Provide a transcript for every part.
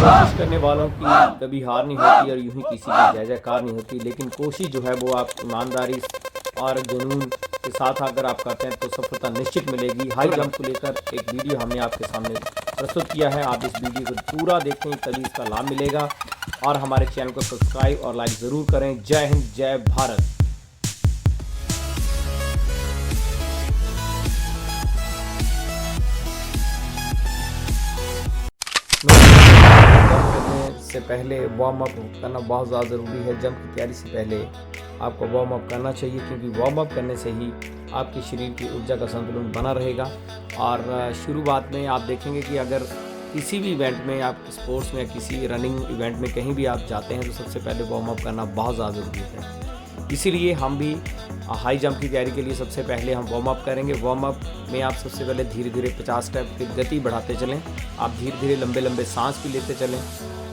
कोशिश करने वालों की कभी हार नहीं होती और यूं ही किसी की जय जयकार नहीं होती, लेकिन कोशिश जो है वो आप ईमानदारी और जुनून के साथ अगर आप करते हैं तो सफलता निश्चित मिलेगी। हाई जंप को लेकर एक वीडियो हमने आपके सामने प्रस्तुत किया है, आप इस वीडियो को पूरा देखें तभी इसका लाभ मिलेगा। और हमारे चैनल को सब्सक्राइब और लाइक ज़रूर करें। जय हिंद, जय भारत। जंप करने से पहले वार्म अप करना बहुत ज़्यादा ज़रूरी है। जंप की तैयारी से पहले आपको वार्म अप करना चाहिए, क्योंकि वार्म अप करने से ही आपके शरीर की ऊर्जा का संतुलन बना रहेगा। और शुरुआत में आप देखेंगे कि अगर किसी भी इवेंट में, आप स्पोर्ट्स में, किसी रनिंग इवेंट में कहीं भी आप जाते हैं तो सबसे पहले वार्म अप करना बहुत ज़्यादा ज़रूरी है। इसीलिए हम भी हाई जंप की तैयारी के लिए सबसे पहले हम वार्म अप करेंगे। वार्म अप में आप सबसे पहले धीरे धीरे 50 स्टेप की गति बढ़ाते चलें। आप धीरे धीरे लंबे लंबे सांस भी लेते चलें।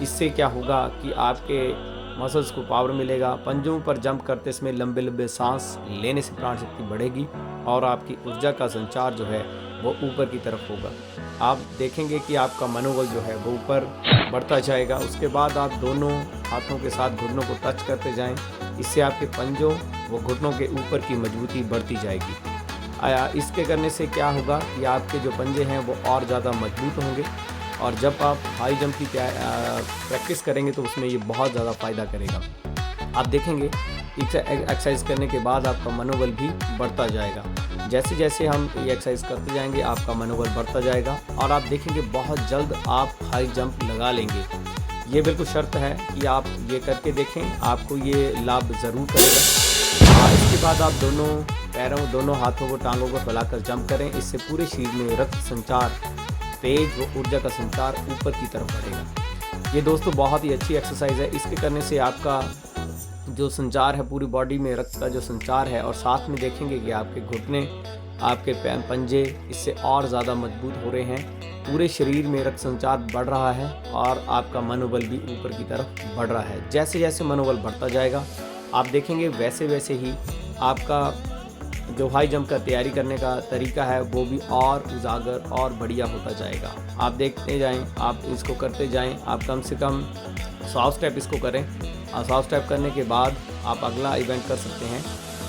इससे क्या होगा कि आपके मसल्स को पावर मिलेगा। पंजों पर जंप करते समय लंबे लंबे सांस लेने से प्राण शक्ति बढ़ेगी और आपकी ऊर्जा का संचार जो है वो ऊपर की तरफ होगा। आप देखेंगे कि आपका मनोबल जो है वो ऊपर बढ़ता जाएगा। उसके बाद आप दोनों हाथों के साथ घुटनों को टच करते जाएं। इससे आपके पंजों व घुटनों के ऊपर की मजबूती बढ़ती जाएगी। इसके करने से क्या होगा कि आपके जो पंजे हैं वो और ज़्यादा मजबूत होंगे। और जब आप हाई जंप की प्रैक्टिस करेंगे तो उसमें ये बहुत ज़्यादा फ़ायदा करेगा। आप देखेंगे एक्सरसाइज करने के बाद आपका मनोबल भी बढ़ता जाएगा। जैसे जैसे हम ये एक्सरसाइज करते जाएंगे आपका मनोबल बढ़ता जाएगा और आप देखेंगे बहुत जल्द आप हाई जंप लगा लेंगे। ये बिल्कुल शर्त है कि आप ये करके देखें, आपको ये लाभ ज़रूर करेगा। इसके बाद आप दोनों पैरों, दोनों हाथों को, टांगों को फैलाकर जंप करें। इससे पूरे शरीर में रक्त संचार, तेज व ऊर्जा का संचार ऊपर की तरफ बढ़ेगा। ये दोस्तों बहुत ही अच्छी एक्सरसाइज है। इसके करने से आपका जो संचार है, पूरी बॉडी में रक्त का जो संचार है, और साथ में देखेंगे कि आपके घुटने, आपके पंजे इससे और ज़्यादा मजबूत हो रहे हैं। पूरे शरीर में रक्त संचार बढ़ रहा है और आपका मनोबल भी ऊपर की तरफ बढ़ रहा है। जैसे जैसे मनोबल बढ़ता जाएगा आप देखेंगे वैसे वैसे ही आपका जो हाई जंप का तैयारी करने का तरीका है वो भी और उजागर और बढ़िया होता जाएगा। आप देखते जाएं, आप इसको करते जाएं। आप कम से कम 100 स्टेप इसको करें। 100 स्टेप करने के बाद आप अगला इवेंट कर सकते हैं।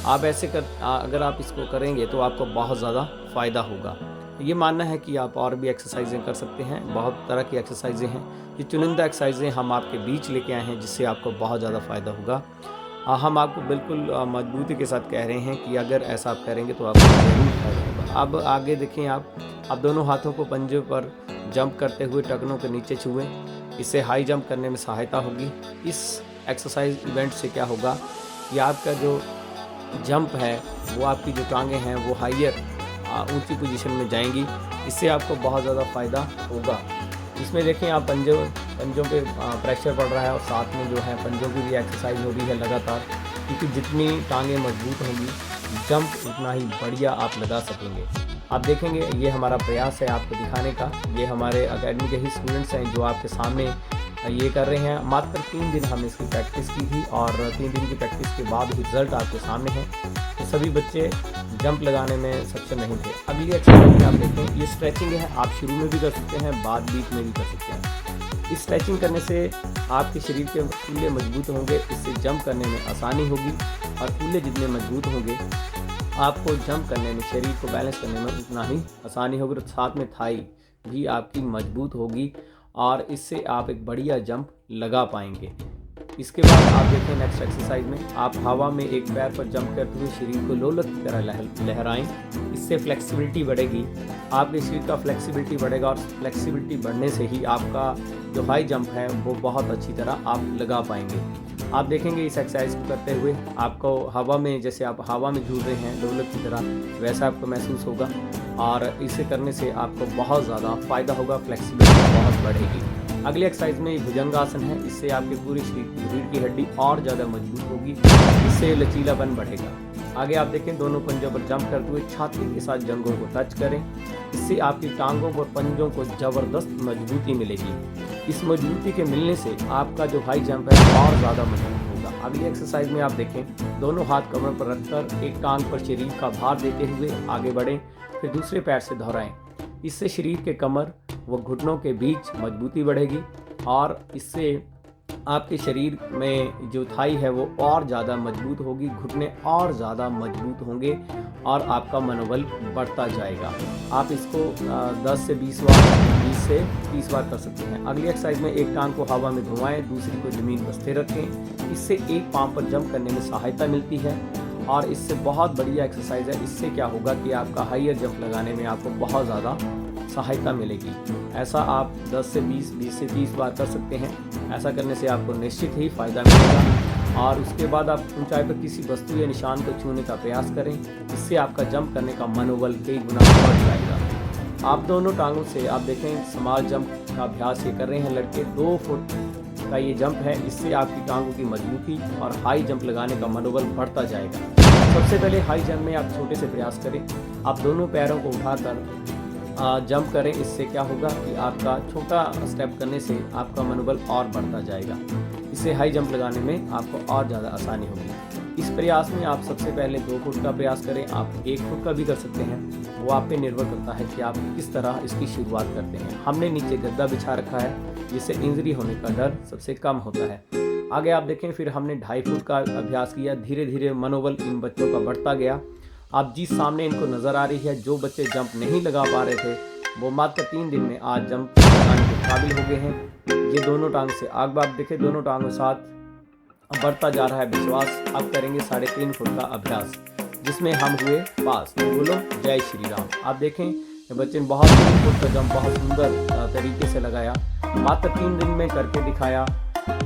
आप ऐसे अगर आप इसको करेंगे तो आपको बहुत ज़्यादा फ़ायदा होगा। ये मानना है कि आप और भी एक्सरसाइजें कर सकते हैं। बहुत तरह की एक्सरसाइजें हैं। ये चुनिंदा एक्सरसाइजें हम आपके बीच लेके आए हैं जिससे आपको बहुत ज़्यादा फ़ायदा होगा। हम आपको बिल्कुल मजबूती के साथ कह रहे हैं कि अगर ऐसा आप करेंगे तो आपको ज़रूर फायदा होगा। अब आगे देखें, आप दोनों हाथों को पंजे पर जंप करते हुए टखनों के नीचे छुएं। इससे हाई जंप करने में सहायता होगी। इस एक्सरसाइज इवेंट से क्या होगा कि आपका जो जंप है वो, आपकी जो टांगें हैं वो हाइयर ऊंची पोजीशन में जाएंगी। इससे आपको बहुत ज़्यादा फ़ायदा होगा। इसमें देखें आप पंजों पे प्रेशर पड़ रहा है और साथ में जो है पंजों की भी एक्सरसाइज हो रही है लगातार, क्योंकि जितनी टांगें मजबूत होंगी जंप उतना ही बढ़िया आप लगा सकेंगे। आप देखेंगे ये हमारा प्रयास है आपको दिखाने का। ये हमारे अकेडमी के ही स्टूडेंट्स हैं जो आपके सामने ये कर रहे हैं। मात्र 3 दिन हमने इसकी प्रैक्टिस की थी और 3 दिन की प्रैक्टिस के बाद रिजल्ट आपके सामने है। तो सभी बच्चे जंप लगाने में सक्षम नहीं थे। अगली एक्सरसाइज आप देखें, ये स्ट्रेचिंग है। आप शुरू में भी कर सकते हैं, बाद बीच में भी कर सकते हैं। इस स्ट्रेचिंग करने से आपके शरीर के कूल्हे मजबूत होंगे। इससे जंप करने में आसानी होगी और कूल्हे जितने मजबूत होंगे आपको जंप करने में, शरीर को बैलेंस करने में उतना ही आसानी होगी। और साथ में थाई भी आपकी मजबूत होगी और इससे आप एक बढ़िया जंप लगा पाएंगे। इसके बाद आप देखें नेक्स्ट एक्सरसाइज में, आप हवा में एक पैर पर जंप करते हुए शरीर को लोलक की तरह लहराएं। इससे फ्लेक्सिबिलिटी बढ़ेगी, आपके शरीर का फ्लेक्सिबिलिटी बढ़ेगा और फ्लेक्सिबिलिटी बढ़ने से ही आपका जो हाई जंप है वो बहुत अच्छी तरह आप लगा पाएंगे। आप देखेंगे इस एक्सरसाइज को करते हुए आपको हवा में, जैसे आप हवा में झूल रहे हैं लोलक की तरह, वैसा आपको महसूस होगा और इसे करने से आपको बहुत ज़्यादा फ़ायदा होगा, फ्लेक्सिबिलिटी बहुत बढ़ेगी। अगली एक्सरसाइज में भुजंगासन है। इससे आपके पूरे शरीर की हड्डी और ज़्यादा मजबूत होगी, इससे लचीलापन बढ़ेगा। आगे आप देखें, दोनों पंजों पर जंप करते हुए छाती के साथ जंघों को टच करें। इससे आपकी टांगों और पंजों को ज़बरदस्त मजबूती मिलेगी। इस मजबूती के मिलने से आपका जो हाई जंप है और ज़्यादा मजबूत होगा। अगली एक्सरसाइज में आप देखें, दोनों हाथ कमर पर रखकर एक टांग पर शरीर का भार देते हुए आगे बढ़ें, फिर दूसरे पैर से दोहराएं। इससे शरीर के कमर व घुटनों के बीच मजबूती बढ़ेगी और इससे आपके शरीर में जो थाई है वो और ज़्यादा मजबूत होगी, घुटने और ज़्यादा मजबूत होंगे और आपका मनोबल बढ़ता जाएगा। आप इसको 10 से 20 बार 20 से 30 बार कर सकते हैं। अगली एक्सरसाइज में एक टांग को हवा में घुमाएं, दूसरी को ज़मीन पर स्थिर रखें। इससे एक पाँव पर जंप करने में सहायता मिलती है और इससे बहुत बढ़िया एक्सरसाइज है। इससे क्या होगा कि आपका हाइयर जंप लगाने में आपको बहुत ज़्यादा सहायता मिलेगी। ऐसा आप 10 से 20, 20 से 30 बार कर सकते हैं। ऐसा करने से आपको निश्चित ही फ़ायदा मिलेगा। और उसके बाद आप ऊंचाई पर किसी वस्तु या निशान को छूने का प्रयास करें। इससे आपका जंप करने का मनोबल कई गुना बढ़ जाएगा। आप दोनों टांगों से आप देखें स्मॉल जंप का अभ्यास ये कर रहे हैं लड़के। 2 फुट का ये जंप है। इससे आपकी टांगों की मजबूती और हाई जंप लगाने का मनोबल बढ़ता जाएगा। सबसे पहले हाई जंप में आप छोटे से प्रयास करें। आप दोनों पैरों को उठाकर जंप करें। इससे क्या होगा कि आपका छोटा स्टेप करने से आपका मनोबल और बढ़ता जाएगा। इससे हाई जंप लगाने में आपको और ज़्यादा आसानी होगी। इस प्रयास में आप सबसे पहले 2 फुट का प्रयास करें। आप 1 फुट का भी कर सकते हैं, वो आप पे निर्भर करता है कि आप किस तरह इसकी शुरुआत करते हैं। हमने नीचे गद्दा बिछा रखा है जिससे इंजरी होने का डर सबसे कम होता है। आगे आप देखें, फिर हमने 2.5 फुट का अभ्यास किया। धीरे धीरे मनोबल इन बच्चों का बढ़ता गया। आप जिस सामने इनको नज़र आ रही है, जो बच्चे जंप नहीं लगा पा रहे थे वो मात्र 3 दिन में आज जंप लगाने के काबिल हो गए हैं। ये दोनों टांग से आग आप देखें, दोनों टांगों के साथ बढ़ता जा रहा है विश्वास। अब करेंगे 3.5 फुट का अभ्यास जिसमें हम हुए पास। बोलो जय श्री राम। आप देखें बच्चे ने बहुत 3 फुट का जंप बहुत सुंदर तरीके से लगाया। मात्र 3 दिन में करके दिखाया।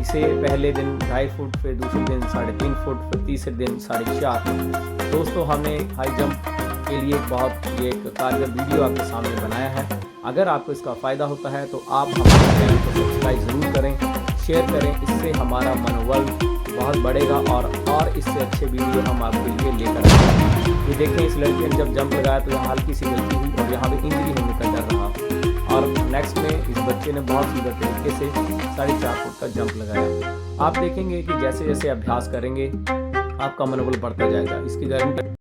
इसे पहले दिन 2.5 फुट, फिर दूसरे दिन 3.5 फुट, फिर तीसरे दिन 4.5। दोस्तों, हमने हाई जंप के लिए बहुत ये एक कारगर वीडियो आपके सामने बनाया है। अगर आपको इसका फ़ायदा होता है तो आप हमारे चैनल को सब्सक्राइब ज़रूर करें, शेयर करें। इससे हमारा मनोबल बहुत बढ़ेगा और इससे अच्छे वीडियो हम आपके लिए लेकर आएंगे। ये देखें, इस लड़के ने जब जंप लगाया तो यहाँ हल्की सी गलती हुई और यहाँ पे इंजरी होने का डर रहा। और नेक्स्ट में इस बच्चे ने बहुत सुंदर तरीके से 4.5 फुट का जंप लगाया। आप देखेंगे कि जैसे जैसे अभ्यास करेंगे आपका मनोबल बढ़ता जाएगा। इसकी गारंटी